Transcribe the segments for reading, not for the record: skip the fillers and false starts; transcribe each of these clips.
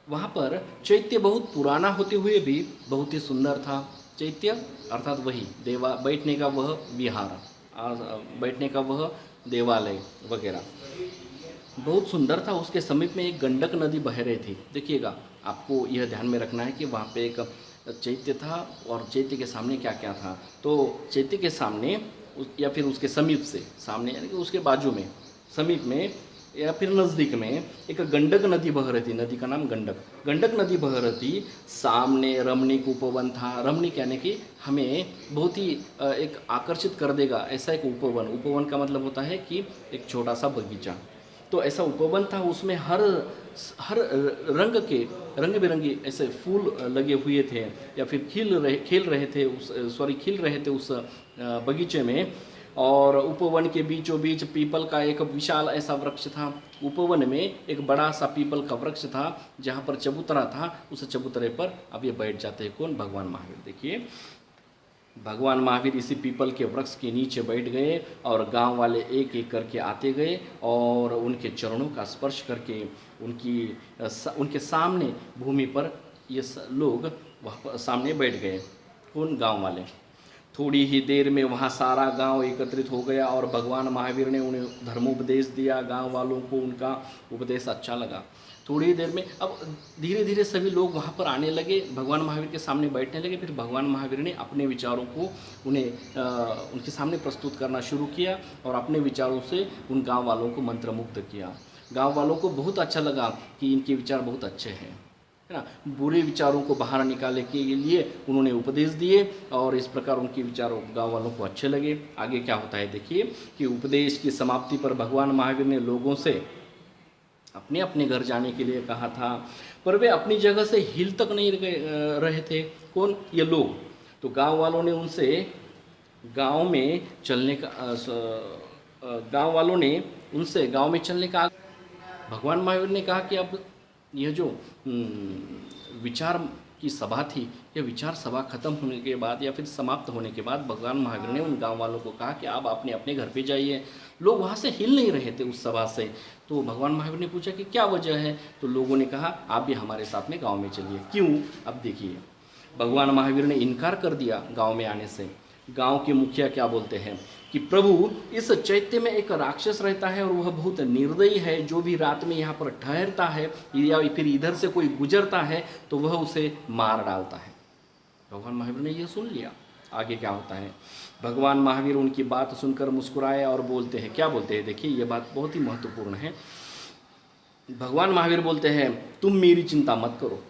वहाँ पर चैत्य बहुत पुराना होते हुए भी बहुत ही सुंदर था। चैत्य अर्थात वही देवा बैठने का वह विहार, बैठने का वह देवालय वगैरह बहुत सुंदर था। उसके समीप में एक गंडक नदी बह रही थी। देखिएगा, आपको यह ध्यान में रखना है कि वहाँ पे एक चैत्य था और चैत्य के सामने क्या क्या था। तो चैत्य के सामने या फिर उसके समीप से, सामने यानी कि उसके बाजू में, समीप में या फिर नज़दीक में एक गंडक नदी बह रही थी। नदी का नाम गंडक, गंडक नदी बह रही थी। सामने रमणीक उपवन था। रमणीक यानी कि हमें बहुत ही एक आकर्षित कर देगा ऐसा एक उपवन। उपवन का मतलब होता है कि एक छोटा सा बगीचा। तो ऐसा उपवन था, उसमें हर रंग के रंग बिरंगे ऐसे फूल लगे हुए थे या फिर खिल रहे थे खिल रहे थे उस बगीचे में। और उपवन के बीचों बीच पीपल का एक विशाल ऐसा वृक्ष था। उपवन में एक बड़ा सा पीपल का वृक्ष था जहाँ पर चबूतरा था। उस चबूतरे पर अब ये बैठ जाते हैं कौन? भगवान महावीर। देखिए, भगवान महावीर इसी पीपल के वृक्ष के नीचे बैठ गए और गांव वाले एक एक करके आते गए और उनके चरणों का स्पर्श करके उनके सामने भूमि पर ये लोग वहाँ पर सामने बैठ गए। कौन? गांव वाले। थोड़ी ही देर में वहाँ सारा गांव एकत्रित हो गया और भगवान महावीर ने उन्हें धर्मोपदेश दिया। गांव वालों को उनका उपदेश अच्छा लगा। थोड़ी देर में अब धीरे धीरे सभी लोग वहाँ पर आने लगे, भगवान महावीर के सामने बैठने लगे। फिर भगवान महावीर ने अपने विचारों को उनके सामने प्रस्तुत करना शुरू किया और अपने विचारों से उन गांव वालों को मंत्रमुग्ध किया। गांव वालों को बहुत अच्छा लगा कि इनके विचार बहुत अच्छे हैं, है ना। बुरे विचारों को बाहर निकालने के लिए उन्होंने उपदेश दिए और इस प्रकार उनके विचारों गांव वालों को अच्छे लगे। आगे क्या होता है देखिए कि उपदेश की समाप्ति पर भगवान महावीर ने लोगों से अपने अपने घर जाने के लिए कहा था, पर वे अपनी जगह से हिल तक नहीं रहे थे। कौन? ये लोग। तो गांव वालों ने उनसे गांव में चलने का गांव वालों ने उनसे गांव में चलने का भगवान महावीर ने कहा कि अब यह जो विचार की सभा थी, यह विचार सभा खत्म होने के बाद या फिर समाप्त होने के बाद भगवान महावीर ने उन गांव वालों को कहा कि आप अपने अपने घर पे जाइए। लोग वहाँ से हिल नहीं रहे थे उस सभा से। तो भगवान महावीर ने पूछा कि क्या वजह है? तो लोगों ने कहा आप भी हमारे साथ में गाँव में चलिए। क्यों? अब देखिए, भगवान महावीर ने इनकार कर दिया गाँव में आने से। गांव के मुखिया क्या बोलते हैं कि प्रभु, इस चैत्य में एक राक्षस रहता है और वह बहुत निर्दयी है। जो भी रात में यहाँ पर ठहरता है या फिर इधर से कोई गुजरता है तो वह उसे मार डालता है। भगवान महावीर ने यह सुन लिया। आगे क्या होता है? भगवान महावीर उनकी बात सुनकर मुस्कुराए और बोलते हैं, क्या बोलते हैं देखिए, यह बात बहुत ही महत्वपूर्ण है। भगवान महावीर बोलते हैं, तुम मेरी चिंता मत करो,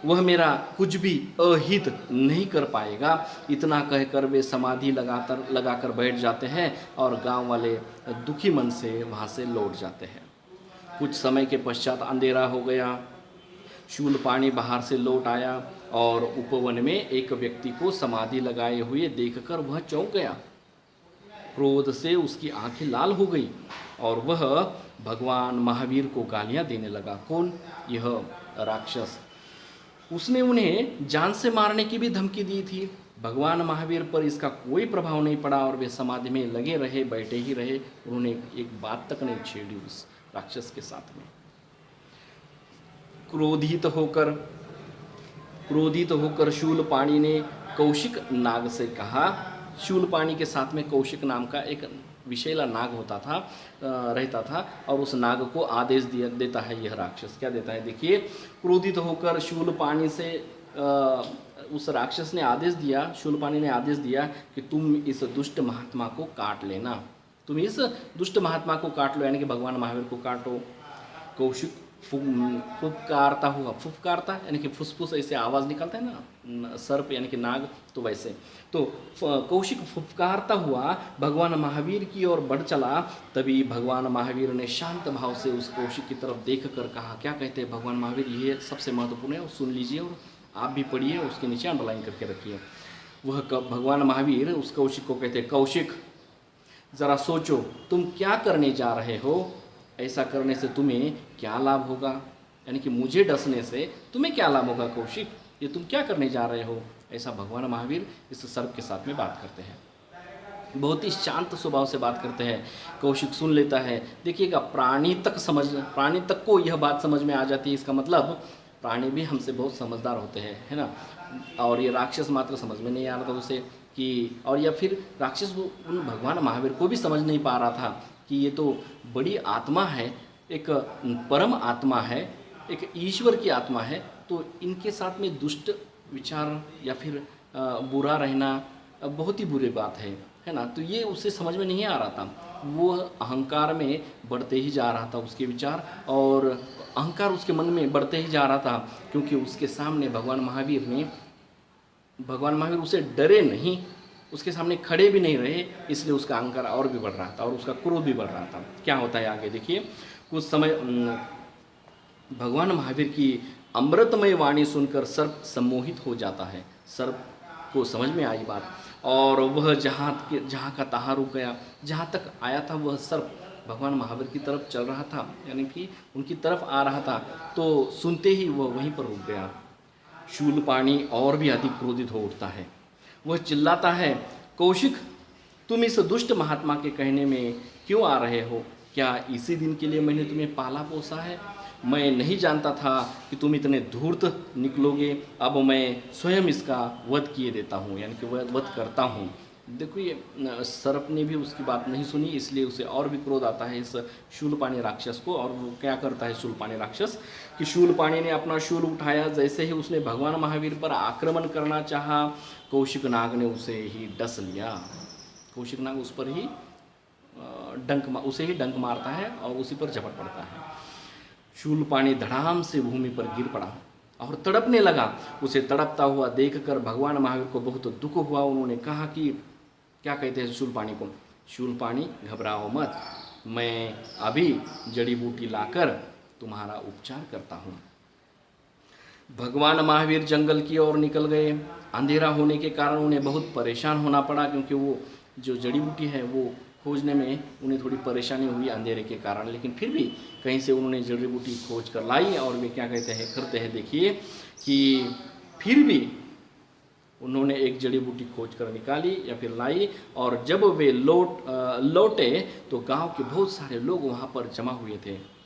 वह मेरा कुछ भी अहित नहीं कर पाएगा। इतना कहकर वे समाधि लगाकर बैठ जाते हैं और गांव वाले दुखी मन से वहाँ से लौट जाते हैं। कुछ समय के पश्चात अंधेरा हो गया। शूलपाणी बाहर से लौट आया और उपवन में एक व्यक्ति को समाधि लगाए हुए देखकर वह चौंक गया। क्रोध से उसकी आंखें लाल हो गई और वह भगवान महावीर को गालियां देने लगा। कौन? यह राक्षस। उसने उन्हें जान से मारने की भी धमकी दी थी। भगवान महावीर पर इसका कोई प्रभाव नहीं पड़ा और वे समाधि में लगे रहे, बैठे ही रहे। उन्होंने एक बात तक नहीं छेड़ी उस राक्षस के साथ में। क्रोधित होकर शूलपाणी ने कौशिक नाग से कहा। शूलपाणी के साथ में कौशिक नाम का एक विषैला नाग रहता था और उस नाग को आदेश देता है यह राक्षस। क्या देता है देखिए, क्रोधित होकर शूलपाणी से उस राक्षस ने आदेश दिया, शूलपाणी ने आदेश दिया कि तुम इस दुष्ट महात्मा को काट लेना। तुम इस दुष्ट महात्मा को काट लो, यानी कि भगवान महावीर को काटो। कौशिक फुफकारता यानी कि फुसफुस ऐसे आवाज़ निकलता है ना, सर्प यानी कि नाग, तो वैसे। तो कौशिक फुफकारता हुआ भगवान महावीर की ओर बढ़ चला। तभी भगवान महावीर ने शांत भाव से उस कौशिक की तरफ देख कर कहा, क्या कहते हैं भगवान महावीर, ये सबसे महत्वपूर्ण है और सुन लीजिए और आप भी पढ़िए, उसके नीचे अंडरलाइन करके रखिए। वह भगवान महावीर उस कौशिक को कहते हैं, कौशिक ज़रा सोचो तुम क्या करने जा रहे हो। ऐसा करने से तुम्हें क्या लाभ होगा, यानी कि मुझे डसने से तुम्हें क्या लाभ होगा कौशिक, ये तुम क्या करने जा रहे हो। ऐसा भगवान महावीर इस सर्प के साथ में बात करते हैं। बहुत ही शांत स्वभाव से बात करते हैं। कौशिक सुन लेता है। देखिएगा, प्राणी तक को यह बात समझ में आ जाती है। इसका मतलब प्राणी भी हमसे बहुत समझदार होते हैं, है ना। और ये राक्षस मात्र समझ में नहीं आ रहा था उसे कि, और या फिर राक्षस उन भगवान महावीर को भी समझ नहीं पा रहा था कि ये तो बड़ी आत्मा है, एक परम आत्मा है, एक ईश्वर की आत्मा है, तो इनके साथ में दुष्ट विचार या फिर बुरा रहना बहुत ही बुरी बात है ना। तो ये उसे समझ में नहीं आ रहा था, वो अहंकार में बढ़ते ही जा रहा था उसके विचार, और अहंकार उसके मन में बढ़ते ही जा रहा था, क्योंकि उसके सामने भगवान महावीर उसे डरे नहीं, उसके सामने खड़े भी नहीं रहे, इसलिए उसका अहंकार और भी बढ़ रहा था और उसका क्रोध भी बढ़ रहा था। क्या होता है आगे देखिए। कुछ समय भगवान महावीर की अमृतमय वाणी सुनकर सर्प सम्मोहित हो जाता है। सर्प को समझ में आई बात, और वह जहाँ का तहाँ रुक गया। जहाँ तक आया था वह सर्प भगवान महावीर की तरफ चल रहा था, यानी कि उनकी तरफ आ रहा था, तो सुनते ही वह वहीं पर रुक गया। शूलपाणी और भी अधिक क्रोधित हो उठता है। वह चिल्लाता है, कौशिक, तुम इस दुष्ट महात्मा के कहने में क्यों आ रहे हो? क्या इसी दिन के लिए मैंने तुम्हें पाला पोसा है? मैं नहीं जानता था कि तुम इतने धूर्त निकलोगे। अब मैं स्वयं इसका वध किए देता हूँ, यानी कि वध करता हूँ। देखो ये सर्प ने भी उसकी बात नहीं सुनी, इसलिए उसे और भी क्रोध आता है इस शूलपाणी राक्षस को। और वो क्या करता है शूलपाणी राक्षस कि शूलपाणी ने अपना शूल उठाया, जैसे ही उसने भगवान महावीर पर आक्रमण करना चाहा, कौशिक नाग ने उसे ही डस लिया। कौशिक नाग उस पर ही उसे ही डंक मारता है और उसी पर झपट पड़ता है। शूलपाणी धड़ाम से भूमि पर गिर पड़ा और तड़पने लगा। उसे तड़पता हुआ देखकर भगवान महावीर को बहुत दुख हुआ। उन्होंने कहा कि, क्या कहते हैं शूलपाणी को, शूलपाणी घबराओ मत, मैं अभी जड़ी बूटी लाकर तुम्हारा उपचार करता हूँ। भगवान महावीर जंगल की ओर निकल गए। अंधेरा होने के कारण उन्हें बहुत परेशान होना पड़ा, क्योंकि वो जो जड़ी बूटी है वो खोजने में उन्हें थोड़ी परेशानी हुई अंधेरे के कारण। लेकिन फिर भी कहीं से उन्होंने जड़ी बूटी खोज कर लाई, और वे क्या करते हैं देखिए कि फिर भी उन्होंने एक जड़ी बूटी खोज कर निकाली या फिर लाई, और जब वे लौटे तो गांव के बहुत सारे लोग वहाँ पर जमा हुए थे।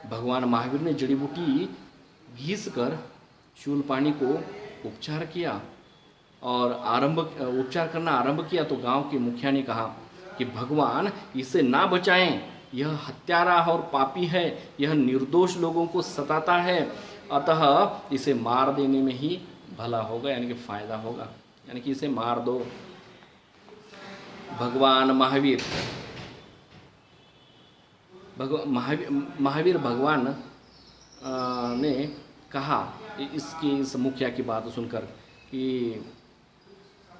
भगवान महावीर ने जड़ी बूटी घिस कर शूलपाणी को उपचार किया और उपचार करना आरंभ किया। तो गांव के मुखिया ने कहा कि भगवान इसे ना बचाएं, यह हत्यारा और पापी है, यह निर्दोष लोगों को सताता है, अतः इसे मार देने में ही भला होगा, यानी कि फायदा होगा, यानी कि इसे मार दो। भगवान महावीर भगवान ने कहा इस मुखिया की बात सुनकर कि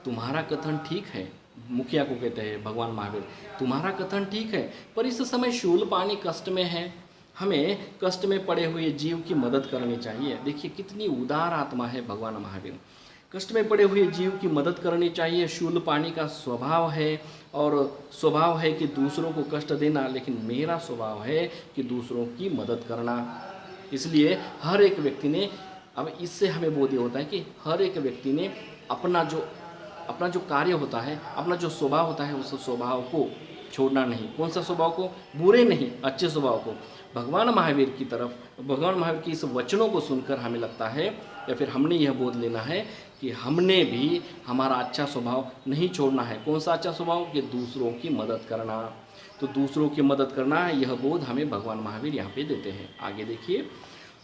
तुम्हारा कथन ठीक है। मुखिया को कहते हैं भगवान महावीर, तुम्हारा कथन ठीक है, पर इस समय शूलपाणी कष्ट में है, हमें कष्ट में पड़े हुए जीव की मदद करनी चाहिए। देखिए कितनी उदार आत्मा है भगवान महावीर, कष्ट में पड़े हुए जीव की मदद करनी चाहिए। शूलपाणी का स्वभाव है, और स्वभाव है कि दूसरों को कष्ट देना, लेकिन मेरा स्वभाव है कि दूसरों की मदद करना। इसलिए हर एक व्यक्ति ने, अब इससे हमें बोध होता है कि हर एक व्यक्ति ने अपना जो कार्य होता है, अपना जो स्वभाव होता है, उस स्वभाव को छोड़ना नहीं। कौन सा स्वभाव को? बुरे नहीं, अच्छे स्वभाव को। भगवान महावीर की इस वचनों को सुनकर हमें लगता है, या फिर हमने यह बोध लेना है कि हमने भी हमारा अच्छा स्वभाव नहीं छोड़ना है। कौन सा अच्छा स्वभाव? कि दूसरों की मदद करना। तो दूसरों की मदद करना, यह बोध हमें भगवान महावीर यहाँ पे देते हैं। आगे देखिए,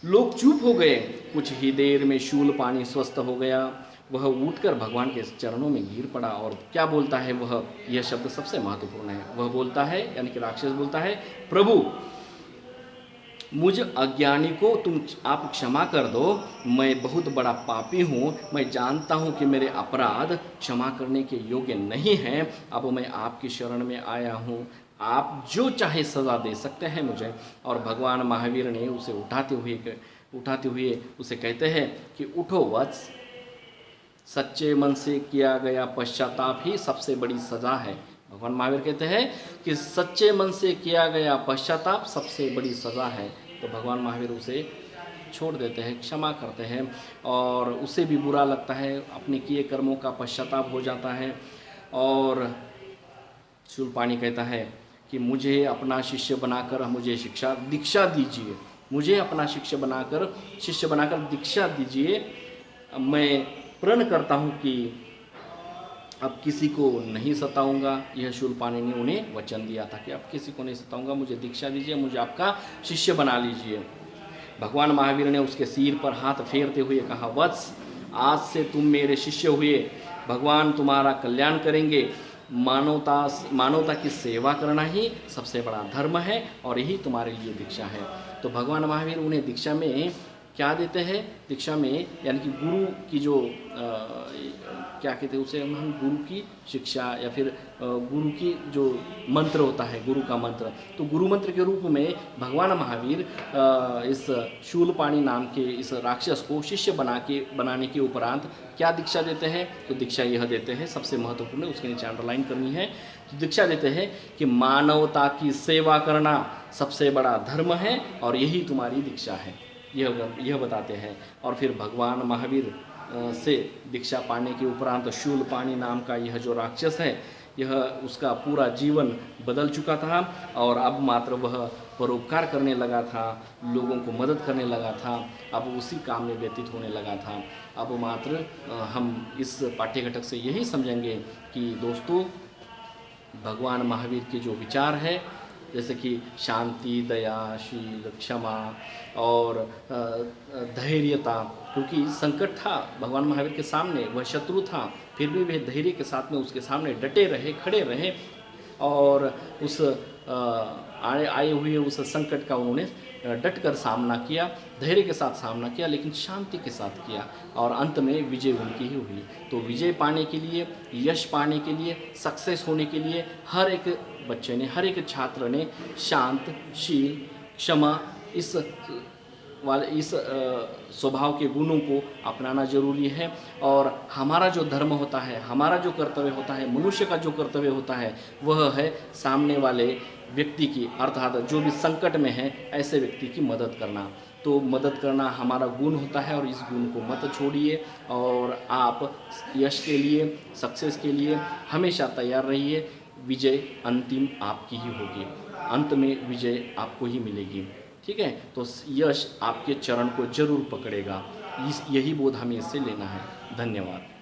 लोग चुप हो गए। कुछ ही देर में शूलपाणी स्वस्थ हो गया। वह उठकर भगवान के चरणों में गिर पड़ा, और क्या बोलता है वह? यह शब्द सबसे महत्वपूर्ण है। वह बोलता है, यानी कि राक्षस बोलता है, प्रभु मुझ अज्ञानी को आप क्षमा कर दो। मैं बहुत बड़ा पापी हूँ, मैं जानता हूँ कि मेरे अपराध क्षमा करने के योग्य नहीं हैं। अब मैं आपकी शरण में आया हूँ, आप जो चाहे सज़ा दे सकते हैं मुझे। और भगवान महावीर ने उसे उठाते हुए उसे कहते हैं कि उठो वत्स, सच्चे मन से किया गया पश्चाताप ही सबसे बड़ी सज़ा है। भगवान महावीर कहते हैं कि सच्चे मन से किया गया पश्चाताप सबसे बड़ी सज़ा है। तो भगवान महावीर उसे छोड़ देते हैं, क्षमा करते हैं, और उसे भी बुरा लगता है, अपने किए कर्मों का पश्चाताप हो जाता है। और शूलपाणी कहता है कि मुझे अपना शिष्य बनाकर मुझे दीक्षा दीजिए। मुझे अपना शिष्य बनाकर दीक्षा दीजिए। मैं प्रण करता हूँ कि अब किसी को नहीं सताऊंगा। यह शूलपाणि ने उन्हें वचन दिया था कि अब किसी को नहीं सताऊंगा, मुझे दीक्षा दीजिए, मुझे आपका शिष्य बना लीजिए। भगवान महावीर ने उसके सिर पर हाथ फेरते हुए कहा, वत्स, आज से तुम मेरे शिष्य हुए। भगवान तुम्हारा कल्याण करेंगे। मानवता की सेवा करना ही सबसे बड़ा धर्म है और यही तुम्हारे लिए दीक्षा है। तो भगवान महावीर उन्हें दीक्षा में क्या देते हैं? दीक्षा में यानी कि गुरु की जो क्या कहते हैं उसे, हम गुरु की शिक्षा या फिर गुरु की जो मंत्र होता है, गुरु का मंत्र, तो गुरु मंत्र के रूप में भगवान महावीर इस शूलपाणि नाम के इस राक्षस को शिष्य बनाने के उपरांत क्या दीक्षा देते हैं? तो दीक्षा यह देते हैं, सबसे महत्वपूर्ण, उसके नीचे अंडरलाइन करनी है। तो दीक्षा देते हैं कि मानवता की सेवा करना सबसे बड़ा धर्म है और यही तुम्हारी दीक्षा है, यह बताते हैं। और फिर भगवान महावीर से दीक्षा पाने के उपरांत शूलपाणि नाम का यह जो राक्षस है, यह उसका पूरा जीवन बदल चुका था और अब मात्र वह परोपकार करने लगा था, लोगों को मदद करने लगा था, अब उसी काम में व्यतीत होने लगा था। अब मात्र हम इस पाठ्यघटक से यही समझेंगे कि दोस्तों, भगवान महावीर के जो विचार है, जैसे कि शांति, दया, शील, क्षमा और धैर्यता, क्योंकि संकट था भगवान महावीर के सामने, वह शत्रु था, फिर भी वे धैर्य के साथ में उसके सामने डटे रहे, खड़े रहे और उस आए हुए उस संकट का उन्होंने डट कर सामना किया, धैर्य के साथ सामना किया, लेकिन शांति के साथ किया और अंत में विजय उनकी ही हुई। तो विजय पाने के लिए, यश पाने के लिए, सक्सेस होने के लिए हर एक बच्चे ने, हर एक छात्र ने शांत, शील, क्षमा, इस स्वभाव के गुणों को अपनाना जरूरी है। और हमारा जो धर्म होता है, हमारा जो कर्तव्य होता है, मनुष्य का जो कर्तव्य होता है, वह है सामने वाले व्यक्ति की, अर्थात जो भी संकट में है ऐसे व्यक्ति की मदद करना। तो मदद करना हमारा गुण होता है और इस गुण को मत छोड़िए और आप यश के लिए, सक्सेस के लिए हमेशा तैयार रहिए। विजय अंतिम आपकी ही होगी, अंत में विजय आपको ही मिलेगी। ठीक है, तो यश आपके चरण को जरूर पकड़ेगा। यही बोध हमें इससे लेना है। धन्यवाद।